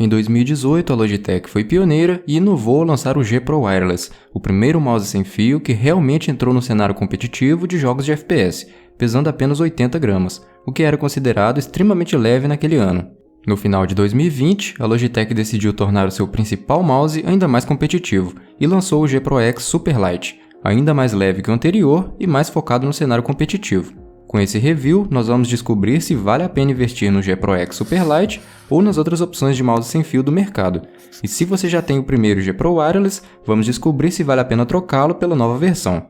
Em 2018, a Logitech foi pioneira e inovou ao lançar o G Pro Wireless, o primeiro mouse sem fio que realmente entrou no cenário competitivo de jogos de FPS, pesando apenas 80 gramas, o que era considerado extremamente leve naquele ano. No final de 2020, a Logitech decidiu tornar o seu principal mouse ainda mais competitivo e lançou o G Pro X Superlight, ainda mais leve que o anterior e mais focado no cenário competitivo. Com esse review, nós vamos descobrir se vale a pena investir no G Pro X Superlight ou nas outras opções de mouse sem fio do mercado. E se você já tem o primeiro G Pro Wireless, vamos descobrir se vale a pena trocá-lo pela nova versão.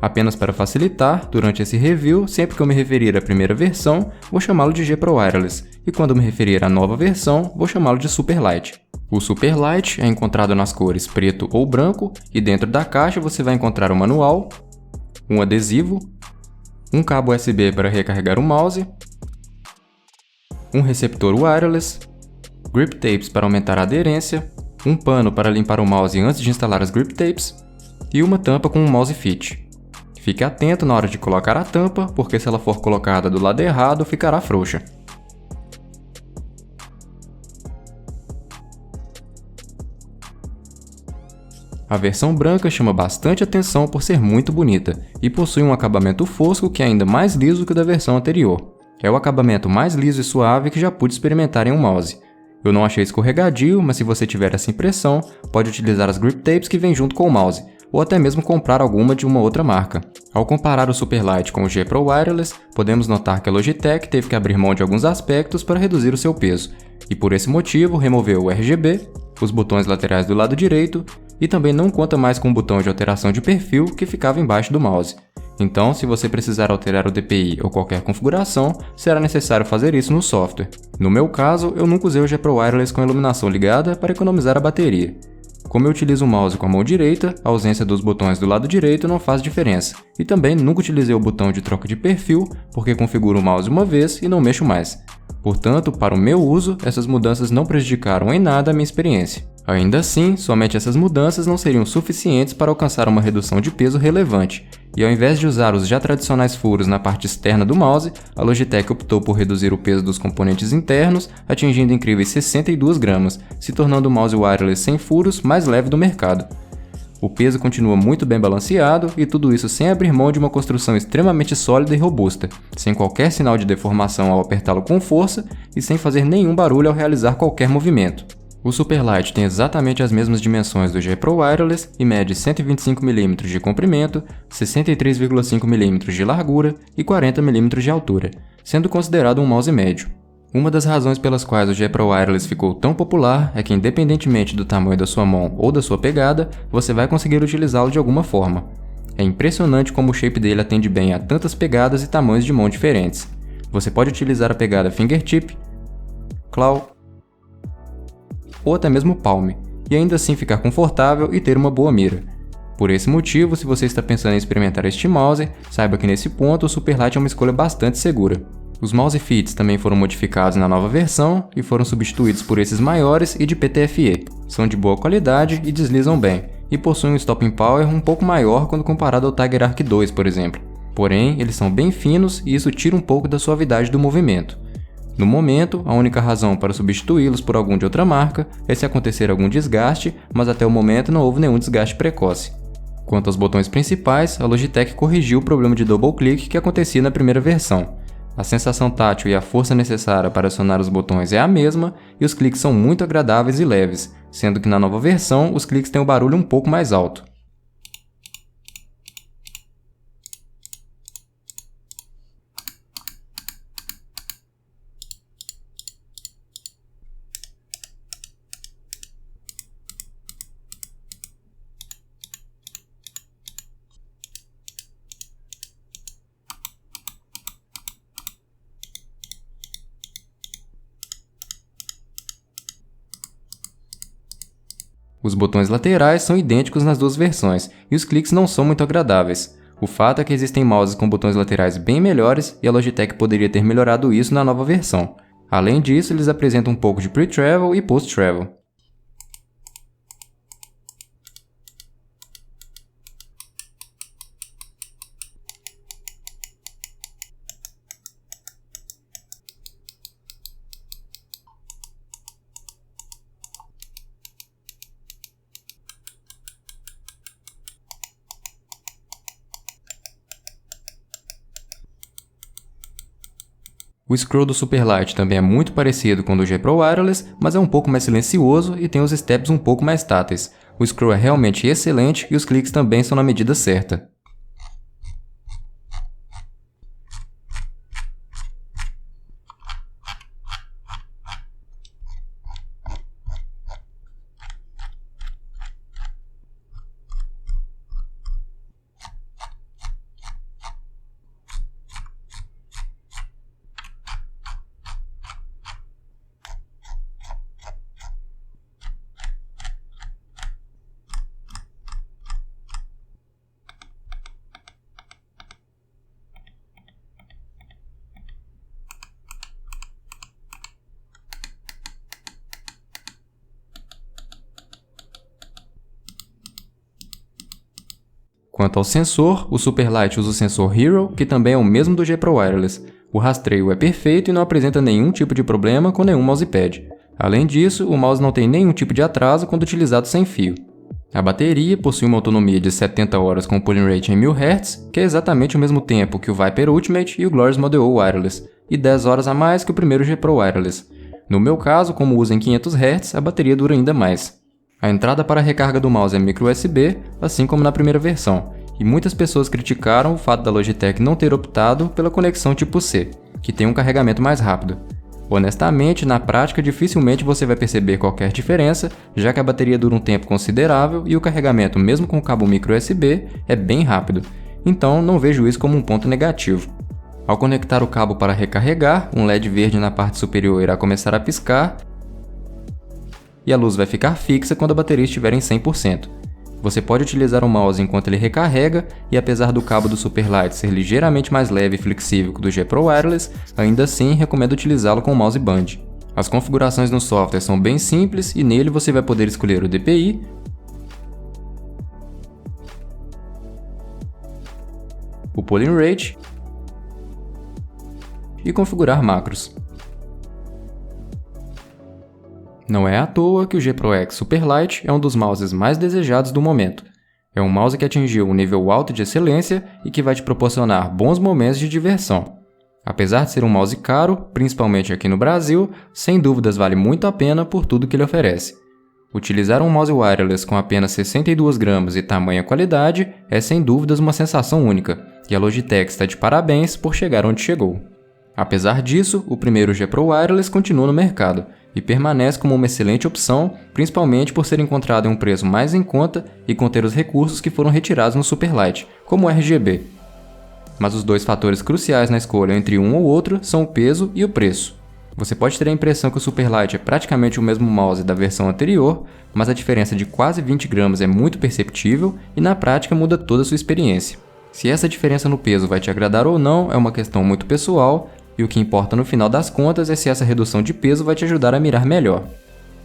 Apenas para facilitar, durante esse review, sempre que eu me referir à primeira versão, vou chamá-lo de G Pro Wireless, e quando me referir à nova versão, vou chamá-lo de Superlight. O Superlight é encontrado nas cores preto ou branco, e dentro da caixa você vai encontrar o manual, um adesivo, um cabo USB para recarregar o mouse, um receptor wireless, grip tapes para aumentar a aderência, um pano para limpar o mouse antes de instalar as grip tapes, e uma tampa com um mouse fit. Fique atento na hora de colocar a tampa, porque se ela for colocada do lado errado, ficará frouxa. A versão branca chama bastante atenção por ser muito bonita, e possui um acabamento fosco que é ainda mais liso que o da versão anterior. É o acabamento mais liso e suave que já pude experimentar em um mouse. Eu não achei escorregadio, mas se você tiver essa impressão, pode utilizar as grip tapes que vêm junto com o mouse, ou até mesmo comprar alguma de uma outra marca. Ao comparar o Superlight com o G Pro Wireless, podemos notar que a Logitech teve que abrir mão de alguns aspectos para reduzir o seu peso, e por esse motivo removeu o RGB, os botões laterais do lado direito, e também não conta mais com o botão de alteração de perfil que ficava embaixo do mouse. Então, se você precisar alterar o DPI ou qualquer configuração, será necessário fazer isso no software. No meu caso, eu nunca usei o G Pro Wireless com a iluminação ligada para economizar a bateria. Como eu utilizo o mouse com a mão direita, a ausência dos botões do lado direito não faz diferença. E também nunca utilizei o botão de troca de perfil, porque configuro o mouse uma vez e não mexo mais. Portanto, para o meu uso, essas mudanças não prejudicaram em nada a minha experiência. Ainda assim, somente essas mudanças não seriam suficientes para alcançar uma redução de peso relevante, e ao invés de usar os já tradicionais furos na parte externa do mouse, a Logitech optou por reduzir o peso dos componentes internos, atingindo incríveis 62 gramas, se tornando o mouse wireless sem furos mais leve do mercado. O peso continua muito bem balanceado, e tudo isso sem abrir mão de uma construção extremamente sólida e robusta, sem qualquer sinal de deformação ao apertá-lo com força e sem fazer nenhum barulho ao realizar qualquer movimento. O Superlight tem exatamente as mesmas dimensões do G Pro Wireless e mede 125 mm de comprimento, 63,5 mm de largura e 40 mm de altura, sendo considerado um mouse médio. Uma das razões pelas quais o G Pro Wireless ficou tão popular é que, independentemente do tamanho da sua mão ou da sua pegada, você vai conseguir utilizá-lo de alguma forma. É impressionante como o shape dele atende bem a tantas pegadas e tamanhos de mão diferentes. Você pode utilizar a pegada fingertip, claw ou até mesmo palm, e ainda assim ficar confortável e ter uma boa mira. Por esse motivo, se você está pensando em experimentar este mouse, saiba que nesse ponto o Superlight é uma escolha bastante segura. Os mouse fits também foram modificados na nova versão e foram substituídos por esses maiores e de PTFE. São de boa qualidade e deslizam bem, e possuem um stopping power um pouco maior quando comparado ao Tiger Arc 2, por exemplo. Porém, eles são bem finos e isso tira um pouco da suavidade do movimento. No momento, a única razão para substituí-los por algum de outra marca é se acontecer algum desgaste, mas até o momento não houve nenhum desgaste precoce. Quanto aos botões principais, a Logitech corrigiu o problema de double click que acontecia na primeira versão. A sensação tátil e a força necessária para acionar os botões é a mesma e os cliques são muito agradáveis e leves, sendo que na nova versão os cliques têm um barulho um pouco mais alto. Os botões laterais são idênticos nas duas versões, e os cliques não são muito agradáveis. O fato é que existem mouses com botões laterais bem melhores, e a Logitech poderia ter melhorado isso na nova versão. Além disso, eles apresentam um pouco de pre-travel e post-travel. O scroll do Superlight também é muito parecido com o do G Pro Wireless, mas é um pouco mais silencioso e tem os steps um pouco mais táteis. O scroll é realmente excelente e os cliques também são na medida certa. Quanto ao sensor, o Superlight usa o sensor Hero, que também é o mesmo do G Pro Wireless. O rastreio é perfeito e não apresenta nenhum tipo de problema com nenhum mousepad. Além disso, o mouse não tem nenhum tipo de atraso quando utilizado sem fio. A bateria possui uma autonomia de 70 horas com pulling rate em 1000 Hz, que é exatamente o mesmo tempo que o Viper Ultimate e o Glorious Model O Wireless, e 10 horas a mais que o primeiro G Pro Wireless. No meu caso, como uso em 500 Hz, a bateria dura ainda mais. A entrada para a recarga do mouse é micro USB, assim como na primeira versão, e muitas pessoas criticaram o fato da Logitech não ter optado pela conexão tipo C, que tem um carregamento mais rápido. Honestamente, na prática dificilmente você vai perceber qualquer diferença, já que a bateria dura um tempo considerável e o carregamento, mesmo com o cabo micro USB, é bem rápido, então não vejo isso como um ponto negativo. Ao conectar o cabo para recarregar, um LED verde na parte superior irá começar a piscar, e a luz vai ficar fixa quando a bateria estiver em 100%. Você pode utilizar o mouse enquanto ele recarrega, e apesar do cabo do Superlight ser ligeiramente mais leve e flexível que o do G Pro Wireless, ainda assim recomendo utilizá-lo com o mouse band. As configurações no software são bem simples e nele você vai poder escolher o DPI, o polling rate e configurar macros. Não é à toa que o G Pro X Superlight é um dos mouses mais desejados do momento. É um mouse que atingiu um nível alto de excelência e que vai te proporcionar bons momentos de diversão. Apesar de ser um mouse caro, principalmente aqui no Brasil, sem dúvidas vale muito a pena por tudo que ele oferece. Utilizar um mouse wireless com apenas 62 gramas e tamanha qualidade é sem dúvidas uma sensação única, e a Logitech está de parabéns por chegar onde chegou. Apesar disso, o primeiro G Pro Wireless continua no mercado e permanece como uma excelente opção, principalmente por ser encontrado em um preço mais em conta e conter os recursos que foram retirados no Superlight, como o RGB. Mas os dois fatores cruciais na escolha entre um ou outro são o peso e o preço. Você pode ter a impressão que o Superlight é praticamente o mesmo mouse da versão anterior, mas a diferença de quase 20 gramas é muito perceptível e na prática muda toda a sua experiência. Se essa diferença no peso vai te agradar ou não é uma questão muito pessoal, e o que importa no final das contas é se essa redução de peso vai te ajudar a mirar melhor.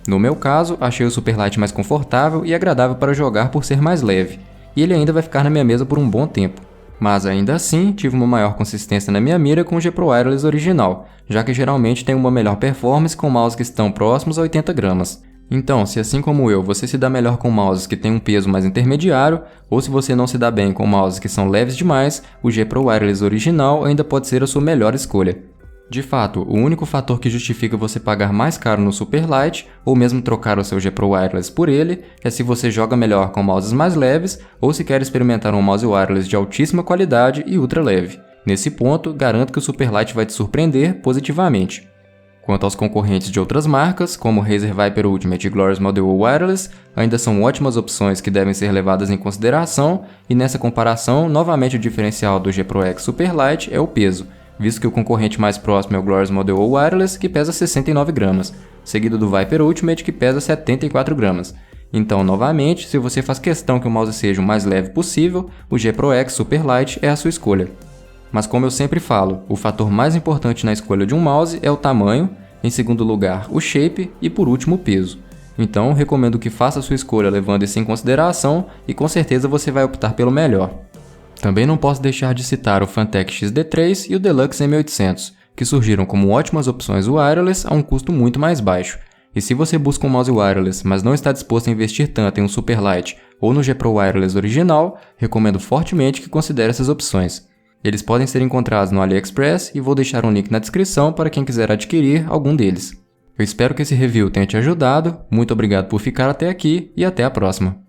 No meu caso, achei o Superlight mais confortável e agradável para jogar por ser mais leve, e ele ainda vai ficar na minha mesa por um bom tempo. Mas ainda assim, tive uma maior consistência na minha mira com o G Pro Wireless original, já que geralmente tem uma melhor performance com mouse que estão próximos a 80 gramas. Então, se assim como eu, você se dá melhor com mouses que têm um peso mais intermediário, ou se você não se dá bem com mouses que são leves demais, o G Pro Wireless original ainda pode ser a sua melhor escolha. De fato, o único fator que justifica você pagar mais caro no Superlight, ou mesmo trocar o seu G Pro Wireless por ele, é se você joga melhor com mouses mais leves, ou se quer experimentar um mouse wireless de altíssima qualidade e ultra leve. Nesse ponto, garanto que o Superlight vai te surpreender positivamente. Quanto aos concorrentes de outras marcas, como o Razer Viper Ultimate e Glorious Model O Wireless, ainda são ótimas opções que devem ser levadas em consideração, e nessa comparação, novamente o diferencial do G Pro X Superlight é o peso, visto que o concorrente mais próximo é o Glorious Model O Wireless, que pesa 69 gramas, seguido do Viper Ultimate, que pesa 74 gramas. Então, novamente, se você faz questão que o mouse seja o mais leve possível, o G Pro X Super Light é a sua escolha. Mas como eu sempre falo, o fator mais importante na escolha de um mouse é o tamanho, em segundo lugar o shape e por último o peso. Então, recomendo que faça a sua escolha levando isso em consideração e com certeza você vai optar pelo melhor. Também não posso deixar de citar o Phanteks XD3 e o Deluxe M800, que surgiram como ótimas opções wireless a um custo muito mais baixo. E se você busca um mouse wireless, mas não está disposto a investir tanto em um Superlight ou no G Pro Wireless original, recomendo fortemente que considere essas opções. Eles podem ser encontrados no AliExpress e vou deixar um link na descrição para quem quiser adquirir algum deles. Eu espero que esse review tenha te ajudado, muito obrigado por ficar até aqui e até a próxima.